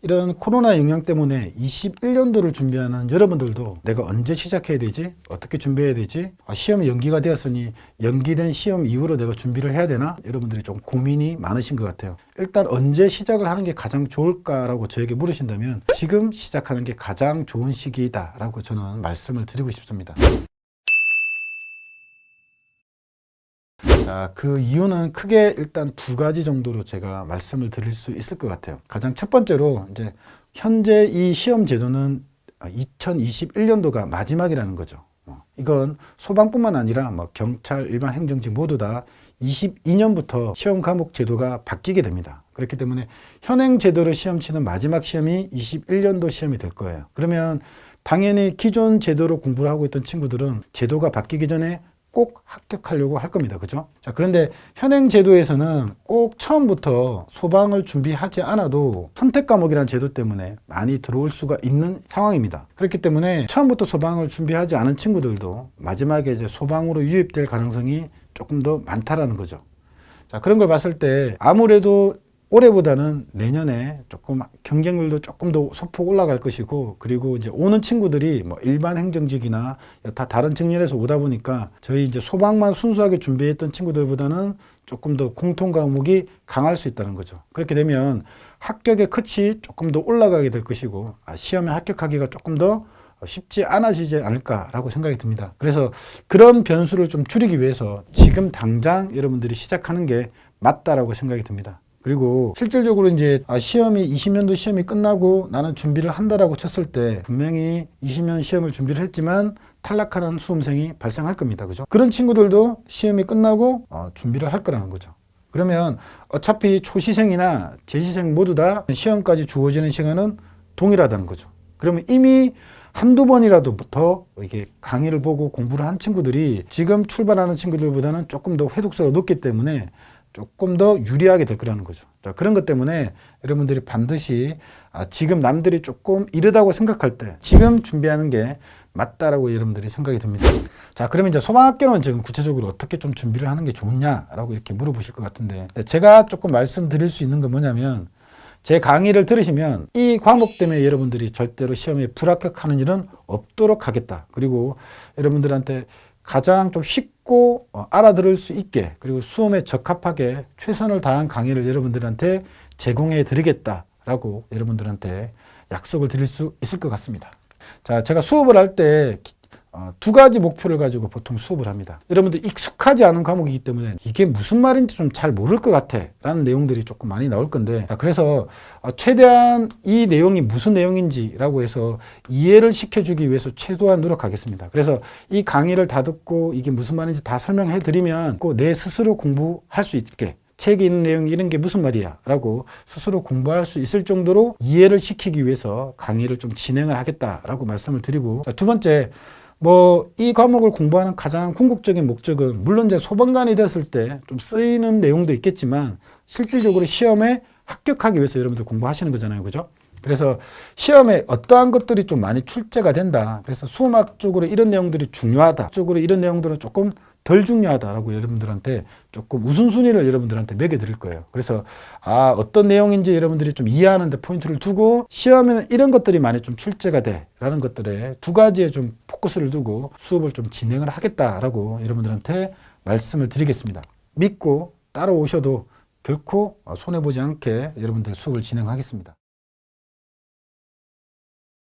이런 코로나 영향 때문에 21년도를 준비하는 여러분들도 내가 언제 시작해야 되지? 어떻게 준비해야 되지? 시험이 연기가 되었으니 연기된 시험 이후로 내가 준비를 해야 되나? 여러분들이 좀 고민이 많으신 것 같아요. 일단 언제 시작을 하는 게 가장 좋을까라고 저에게 물으신다면 지금 시작하는 게 가장 좋은 시기다라고 저는 말씀을 드리고 싶습니다. 자, 그 이유는 크게 일단 두 가지 정도로 제가 말씀을 드릴 수 있을 것 같아요. 가장 첫 번째로 이제 현재 이 시험 제도는 2021년도가 마지막이라는 거죠. 이건 소방뿐만 아니라 뭐 경찰, 일반 행정직 모두 다 22년부터 시험 과목 제도가 바뀌게 됩니다. 그렇기 때문에 현행 제도로 시험 치는 마지막 시험이 21년도 시험이 될 거예요. 그러면 당연히 기존 제도로 공부를 하고 있던 친구들은 제도가 바뀌기 전에 꼭 합격하려고 할 겁니다. 그죠? 자, 그런데 현행 제도에서는 꼭 처음부터 소방을 준비하지 않아도 선택 과목이라는 제도 때문에 많이 들어올 수가 있는 상황입니다. 그렇기 때문에 처음부터 소방을 준비하지 않은 친구들도 마지막에 이제 소방으로 유입될 가능성이 조금 더 많다라는 거죠. 자, 그런 걸 봤을 때 아무래도 올해보다는 내년에 조금 경쟁률도 조금 더 소폭 올라갈 것이고, 그리고 이제 오는 친구들이 뭐 일반 행정직이나 다 다른 직렬에서 오다 보니까 저희 이제 소방만 순수하게 준비했던 친구들보다는 조금 더 공통 과목이 강할 수 있다는 거죠. 그렇게 되면 합격의 컷이 조금 더 올라가게 될 것이고, 시험에 합격하기가 조금 더 쉽지 않아지지 않을까라고 생각이 듭니다. 그래서 그런 변수를 좀 줄이기 위해서 지금 당장 여러분들이 시작하는 게 맞다라고 생각이 듭니다. 그리고 실질적으로 이제 시험이 20년도 시험이 끝나고 나는 준비를 한다라고 쳤을 때 분명히 20년 시험을 준비를 했지만 탈락하는 수험생이 발생할 겁니다. 그죠? 그런 친구들도 시험이 끝나고 준비를 할 거라는 거죠. 그러면 어차피 초시생이나 재시생 모두 다 시험까지 주어지는 시간은 동일하다는 거죠. 그러면 이미 한두 번이라도 더 이게 강의를 보고 공부를 한 친구들이 지금 출발하는 친구들보다는 조금 더 회독수가 높기 때문에 조금 더 유리하게 될 거라는 거죠. 자, 그런 것 때문에 여러분들이 반드시 지금 남들이 조금 이르다고 생각할 때 지금 준비하는 게 맞다라고 여러분들이 생각이 듭니다. 자, 그러면 이제 소방학교는 지금 구체적으로 어떻게 좀 준비를 하는 게 좋냐라고 이렇게 물어보실 것 같은데, 제가 조금 말씀드릴 수 있는 건 뭐냐면, 제 강의를 들으시면 이 과목 때문에 여러분들이 절대로 시험에 불합격하는 일은 없도록 하겠다. 그리고 여러분들한테 가장 좀 쉽고 알아들을 수 있게, 그리고 수험에 적합하게 최선을 다한 강의를 여러분들한테 제공해 드리겠다라고 여러분들한테 약속을 드릴 수 있을 것 같습니다. 자, 제가 수업을 할 때 두 가지 목표를 가지고 보통 수업을 합니다. 여러분들 익숙하지 않은 과목이기 때문에 이게 무슨 말인지 좀 잘 모를 것 같아 라는 내용들이 조금 많이 나올 건데, 그래서 최대한 이 내용이 무슨 내용인지라고 해서 이해를 시켜주기 위해서 최대한 노력하겠습니다. 그래서 이 강의를 다 듣고 이게 무슨 말인지 다 설명해 드리면 꼭 내 스스로 공부할 수 있게, 책에 있는 내용이 이런 게 무슨 말이야 라고 스스로 공부할 수 있을 정도로 이해를 시키기 위해서 강의를 좀 진행을 하겠다라고 말씀을 드리고, 두 번째, 이 과목을 공부하는 가장 궁극적인 목적은 물론 이제 소방관이 됐을 때 좀 쓰이는 내용도 있겠지만 실질적으로 시험에 합격하기 위해서 여러분들 공부하시는 거잖아요. 그죠? 그래서 시험에 어떠한 것들이 좀 많이 출제가 된다. 그래서 수험학적으로 이런 내용들이 중요하다. 쪽으로 이런 내용들은 조금 덜 중요하다라고 여러분들한테 조금 우선순위를 여러분들한테 매겨드릴 거예요. 그래서 어떤 내용인지 여러분들이 좀 이해하는 데 포인트를 두고, 시험에는 이런 것들이 많이 좀 출제가 돼 라는 것들에 두 가지에 좀 포커스를 두고 수업을 좀 진행을 하겠다라고 여러분들한테 말씀을 드리겠습니다. 믿고 따라오셔도 결코 손해보지 않게 여러분들 수업을 진행하겠습니다.